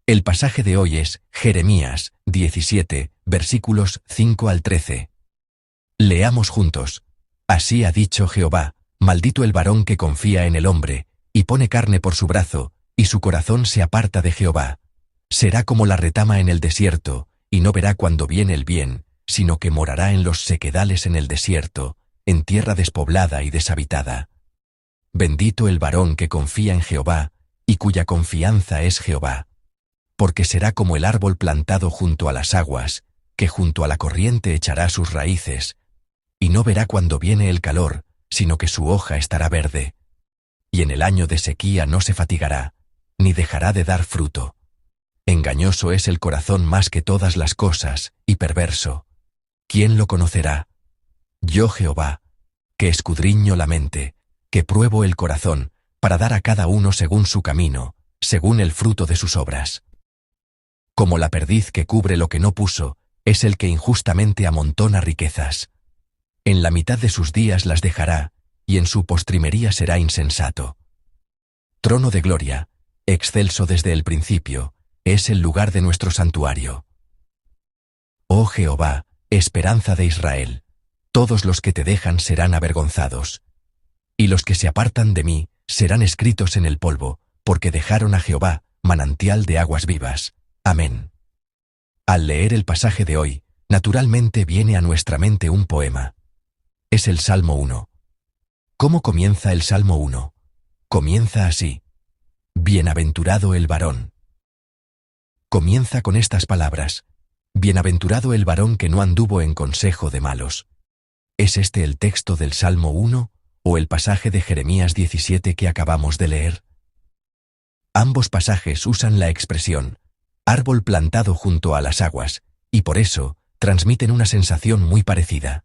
El pasaje de hoy es Jeremías 17, versículos 5 al 13. Leamos juntos. Así ha dicho Jehová, maldito el varón que confía en el hombre, y pone carne por su brazo, y su corazón se aparta de Jehová. Será como la retama en el desierto, y no verá cuando viene el bien, sino que morará en los sequedales en el desierto, en tierra despoblada y deshabitada. Bendito el varón que confía en Jehová, y cuya confianza es Jehová. Porque será como el árbol plantado junto a las aguas, que junto a la corriente echará sus raíces, y no verá cuando viene el calor, sino que su hoja estará verde. Y en el año de sequía no se fatigará, ni dejará de dar fruto. Engañoso es el corazón más que todas las cosas, y perverso. ¿Quién lo conocerá? Yo Jehová, que escudriño la mente, que pruebo el corazón, para dar a cada uno según su camino, según el fruto de sus obras. Como la perdiz que cubre lo que no puso, es el que injustamente amontona riquezas. En la mitad de sus días las dejará, y en su postrimería será insensato. Trono de gloria, excelso desde el principio, es el lugar de nuestro santuario. Oh Jehová, esperanza de Israel, todos los que te dejan serán avergonzados. Y los que se apartan de mí serán escritos en el polvo, porque dejaron a Jehová, manantial de aguas vivas. Amén. Al leer el pasaje de hoy, naturalmente viene a nuestra mente un poema. Es el Salmo 1. ¿Cómo comienza el Salmo 1? Comienza así. Bienaventurado el varón. Comienza con estas palabras. Bienaventurado el varón que no anduvo en consejo de malos. ¿Es este el texto del Salmo 1 o el pasaje de Jeremías 17 que acabamos de leer? Ambos pasajes usan la expresión árbol plantado junto a las aguas, y por eso transmiten una sensación muy parecida.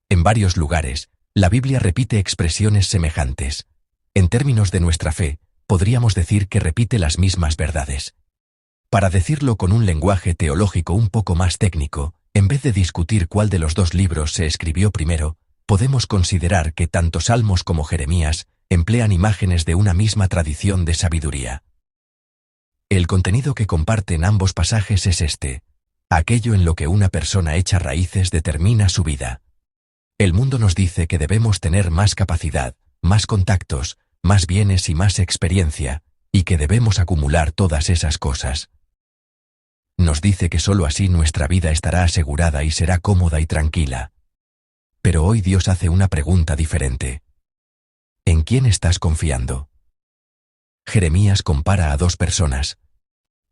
En varios lugares, la Biblia repite expresiones semejantes. En términos de nuestra fe, podríamos decir que repite las mismas verdades. Para decirlo con un lenguaje teológico un poco más técnico, en vez de discutir cuál de los dos libros se escribió primero, podemos considerar que tanto Salmos como Jeremías emplean imágenes de una misma tradición de sabiduría. El contenido que comparten ambos pasajes es este: aquello en lo que una persona echa raíces determina su vida. El mundo nos dice que debemos tener más capacidad, más contactos, más bienes y más experiencia, y que debemos acumular todas esas cosas. Nos dice que sólo así nuestra vida estará asegurada y será cómoda y tranquila. Pero hoy Dios hace una pregunta diferente. ¿En quién estás confiando? Jeremías compara a dos personas,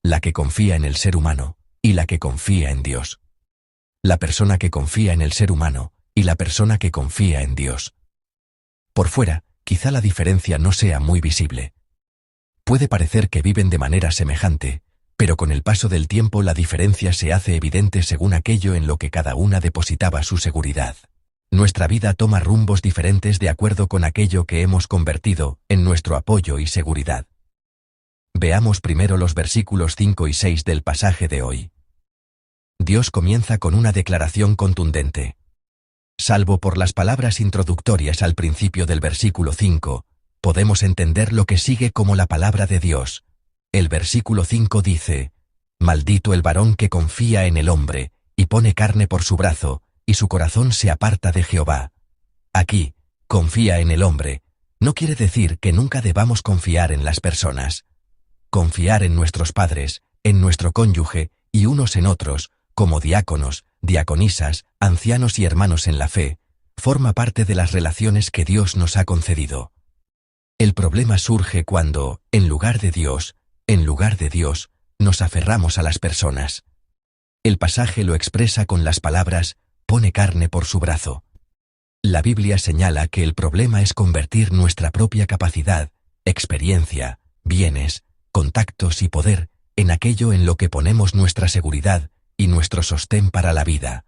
la que confía en el ser humano y la que confía en Dios. La persona que confía en el ser humano y la persona que confía en Dios. Por fuera, quizá la diferencia no sea muy visible. Puede parecer que viven de manera semejante, pero con el paso del tiempo la diferencia se hace evidente según aquello en lo que cada una depositaba su seguridad. Nuestra vida toma rumbos diferentes de acuerdo con aquello que hemos convertido en nuestro apoyo y seguridad. Veamos primero los versículos 5 y 6 del pasaje de hoy. Dios comienza con una declaración contundente. Salvo por las palabras introductorias al principio del versículo 5, podemos entender lo que sigue como la palabra de Dios. El versículo 5 dice: Maldito el varón que confía en el hombre, y pone carne por su brazo, y su corazón se aparta de Jehová. Aquí, confía en el hombre, no quiere decir que nunca debamos confiar en las personas. Confiar en nuestros padres, en nuestro cónyuge, y unos en otros, como diáconos, diaconisas, ancianos y hermanos en la fe, forma parte de las relaciones que Dios nos ha concedido. El problema surge cuando, en lugar de Dios, nos aferramos a las personas. El pasaje lo expresa con las palabras, pone carne por su brazo. La Biblia señala que el problema es convertir nuestra propia capacidad, experiencia, bienes, contactos y poder en aquello en lo que ponemos nuestra seguridad y nuestro sostén para la vida.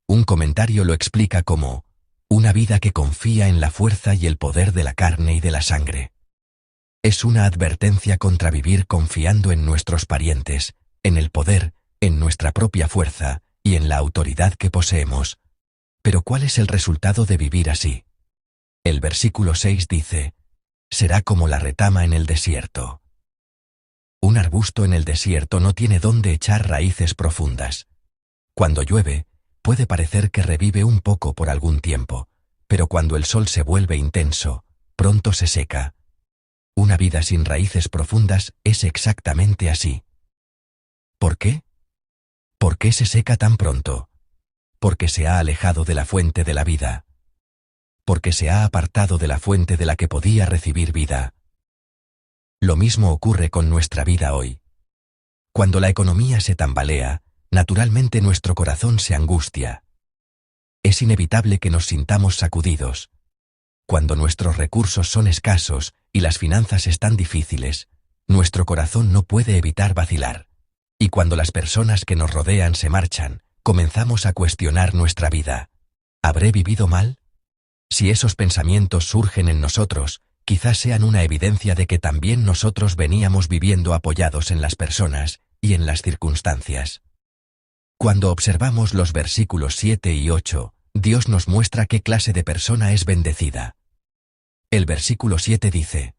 Un comentario lo explica como una vida que confía en la fuerza y el poder de la carne y de la sangre. Es una advertencia contra vivir confiando en nuestros parientes, en el poder, en nuestra propia fuerza y en la autoridad que poseemos. Pero ¿cuál es el resultado de vivir así? El versículo 6 dice: será como la retama en el desierto. Un arbusto en el desierto no tiene dónde echar raíces profundas. Cuando llueve, puede parecer que revive un poco por algún tiempo, pero cuando el sol se vuelve intenso, pronto se seca. Una vida sin raíces profundas es exactamente así. ¿Por qué? ¿Por qué se seca tan pronto? Porque se ha alejado de la fuente de la vida. Porque se ha apartado de la fuente de la que podía recibir vida. Lo mismo ocurre con nuestra vida hoy. Cuando la economía se tambalea, naturalmente nuestro corazón se angustia. Es inevitable que nos sintamos sacudidos. Cuando nuestros recursos son escasos y las finanzas están difíciles, nuestro corazón no puede evitar vacilar. Y cuando las personas que nos rodean se marchan, comenzamos a cuestionar nuestra vida. ¿Habré vivido mal? Si esos pensamientos surgen en nosotros, quizás sean una evidencia de que también nosotros veníamos viviendo apoyados en las personas y en las circunstancias. Cuando observamos los versículos 7 y 8, Dios nos muestra qué clase de persona es bendecida. El versículo 7 dice: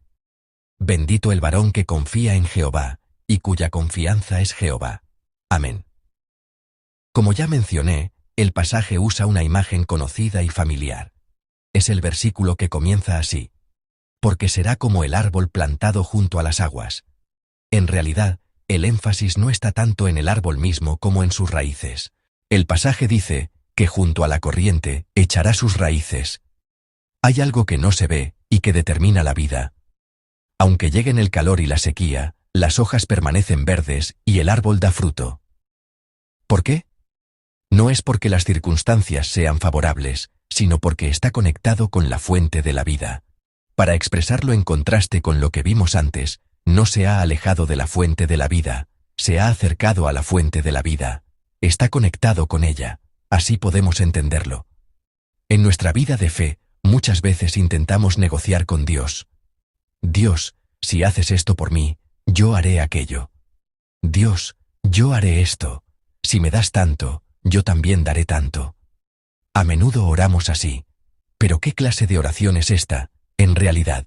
Bendito el varón que confía en Jehová, y cuya confianza es Jehová. Amén. Como ya mencioné, el pasaje usa una imagen conocida y familiar. Es el versículo que comienza así: porque será como el árbol plantado junto a las aguas. En realidad, el énfasis no está tanto en el árbol mismo como en sus raíces. El pasaje dice que junto a la corriente echará sus raíces. Hay algo que no se ve y que determina la vida. Aunque lleguen el calor y la sequía, las hojas permanecen verdes y el árbol da fruto. ¿Por qué? No es porque las circunstancias sean favorables, sino porque está conectado con la fuente de la vida. Para expresarlo en contraste con lo que vimos antes, no se ha alejado de la fuente de la vida, se ha acercado a la fuente de la vida, está conectado con ella, así podemos entenderlo. En nuestra vida de fe, muchas veces intentamos negociar con Dios. Dios, si haces esto por mí, yo haré aquello. Dios, yo haré esto. Si me das tanto, yo también daré tanto. A menudo oramos así. Pero ¿qué clase de oración es esta, en realidad?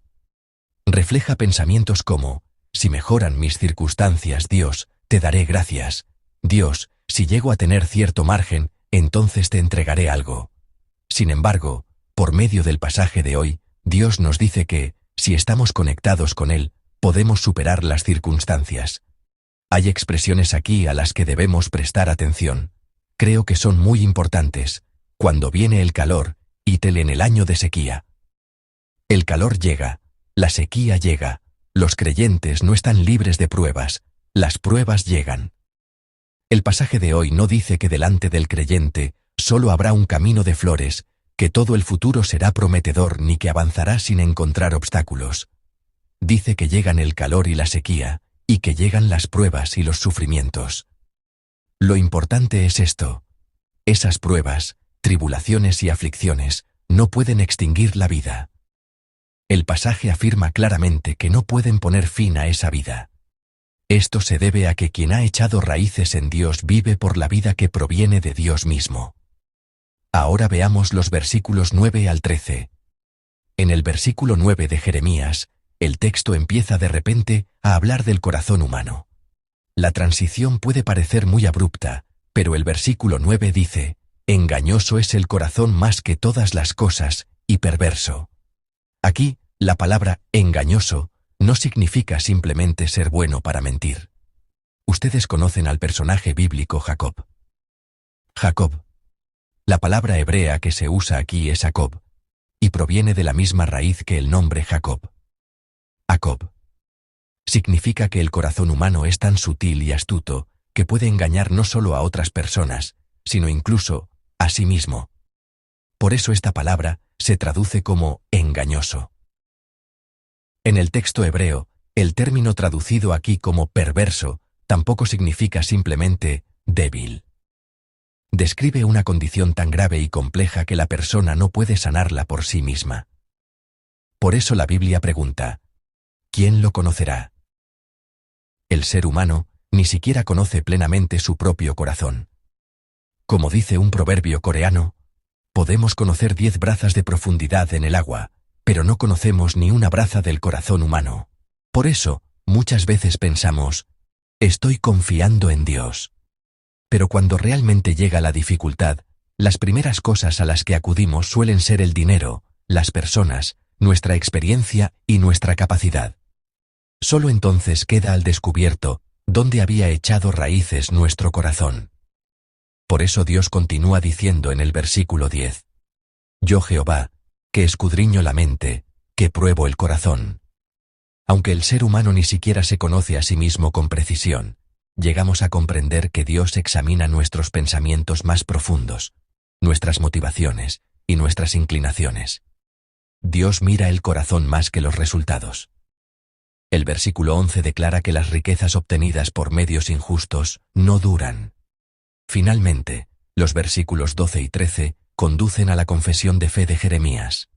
Refleja pensamientos como: si mejoran mis circunstancias, Dios, te daré gracias. Dios, si llego a tener cierto margen, entonces te entregaré algo. Sin embargo, por medio del pasaje de hoy, Dios nos dice que, si estamos conectados con Él, podemos superar las circunstancias. Hay expresiones aquí a las que debemos prestar atención. Creo que son muy importantes. Cuando viene el calor, y en el año de sequía. El calor llega, la sequía llega, los creyentes no están libres de pruebas, las pruebas llegan. El pasaje de hoy no dice que delante del creyente solo habrá un camino de flores, que todo el futuro será prometedor ni que avanzará sin encontrar obstáculos. Dice que llegan el calor y la sequía, y que llegan las pruebas y los sufrimientos. Lo importante es esto: esas pruebas, tribulaciones y aflicciones no pueden extinguir la vida. El pasaje afirma claramente que no pueden poner fin a esa vida. Esto se debe a que quien ha echado raíces en Dios vive por la vida que proviene de Dios mismo. Ahora veamos los versículos 9 al 13. En el versículo 9 de Jeremías, el texto empieza de repente a hablar del corazón humano. La transición puede parecer muy abrupta, pero el versículo 9 dice: engañoso es el corazón más que todas las cosas, y perverso. Aquí, la palabra engañoso no significa simplemente ser bueno para mentir. Ustedes conocen al personaje bíblico Jacob. Jacob. La palabra hebrea que se usa aquí es Jacob, y proviene de la misma raíz que el nombre Jacob. Jacob. Significa que el corazón humano es tan sutil y astuto que puede engañar no solo a otras personas, sino incluso a sí mismo. Por eso esta palabra se traduce como engañoso. En el texto hebreo, el término traducido aquí como perverso tampoco significa simplemente débil. Describe una condición tan grave y compleja que la persona no puede sanarla por sí misma. Por eso la Biblia pregunta: ¿quién lo conocerá? El ser humano ni siquiera conoce plenamente su propio corazón. Como dice un proverbio coreano, podemos conocer 10 brazas de profundidad en el agua, pero no conocemos ni una braza del corazón humano. Por eso, Muchas veces pensamos, estoy confiando en Dios. Pero cuando realmente llega la dificultad, las primeras cosas a las que acudimos suelen ser el dinero, las personas, nuestra experiencia y nuestra capacidad. Solo entonces queda al descubierto dónde había echado raíces nuestro corazón. Por eso Dios continúa diciendo en el versículo 10: Yo Jehová, que escudriño la mente, que pruebo el corazón. Aunque el ser humano ni siquiera se conoce a sí mismo con precisión, llegamos a comprender que Dios examina nuestros pensamientos más profundos, nuestras motivaciones y nuestras inclinaciones. Dios mira el corazón más que los resultados. El versículo 11 declara que las riquezas obtenidas por medios injustos no duran. Finalmente, los versículos 12 y 13 conducen a la confesión de fe de Jeremías.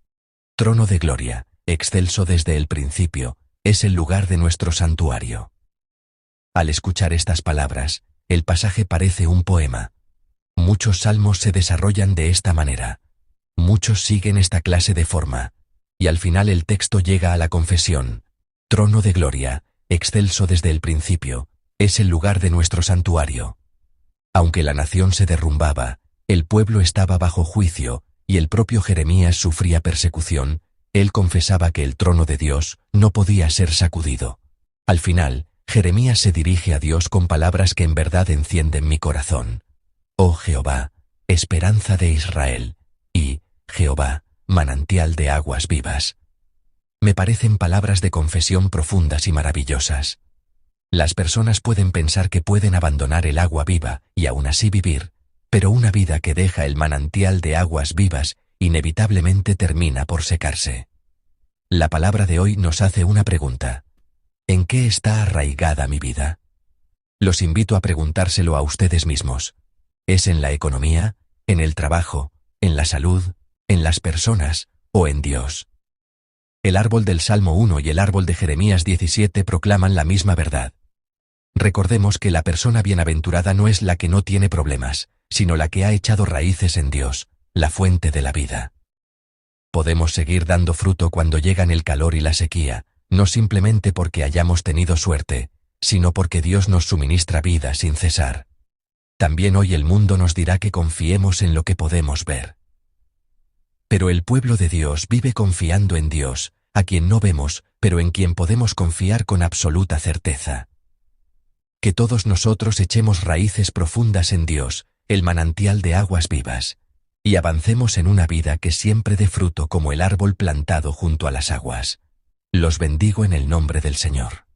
Trono de gloria, excelso desde el principio, es el lugar de nuestro santuario. Al escuchar estas palabras, el pasaje parece un poema. Muchos salmos se desarrollan de esta manera. Muchos siguen esta clase de forma. Y al final el texto llega a la confesión. Trono de gloria, excelso desde el principio, es el lugar de nuestro santuario. Aunque la nación se derrumbaba, el pueblo estaba bajo juicio, y el propio Jeremías sufría persecución, él confesaba que el trono de Dios no podía ser sacudido. Al final, Jeremías se dirige a Dios con palabras que en verdad encienden mi corazón. Oh Jehová, esperanza de Israel, y, Jehová, manantial de aguas vivas. Me parecen palabras de confesión profundas y maravillosas. Las personas pueden pensar que pueden abandonar el agua viva y aún así vivir, pero una vida que deja el manantial de aguas vivas inevitablemente termina por secarse. La palabra de hoy nos hace una pregunta. ¿En qué está arraigada mi vida? Los invito a preguntárselo a ustedes mismos. ¿Es en la economía, en el trabajo, en la salud, en las personas o en Dios? El árbol del Salmo 1 y el árbol de Jeremías 17 proclaman la misma verdad. Recordemos que la persona bienaventurada no es la que no tiene problemas, sino la que ha echado raíces en Dios, la fuente de la vida. Podemos seguir dando fruto cuando llegan el calor y la sequía, no simplemente porque hayamos tenido suerte, sino porque Dios nos suministra vida sin cesar. También hoy el mundo nos dirá que confiemos en lo que podemos ver. Pero el pueblo de Dios vive confiando en Dios, a quien no vemos, pero en quien podemos confiar con absoluta certeza. Que todos nosotros echemos raíces profundas en Dios, el manantial de aguas vivas, y avancemos en una vida que siempre dé fruto como el árbol plantado junto a las aguas. Los bendigo en el nombre del Señor.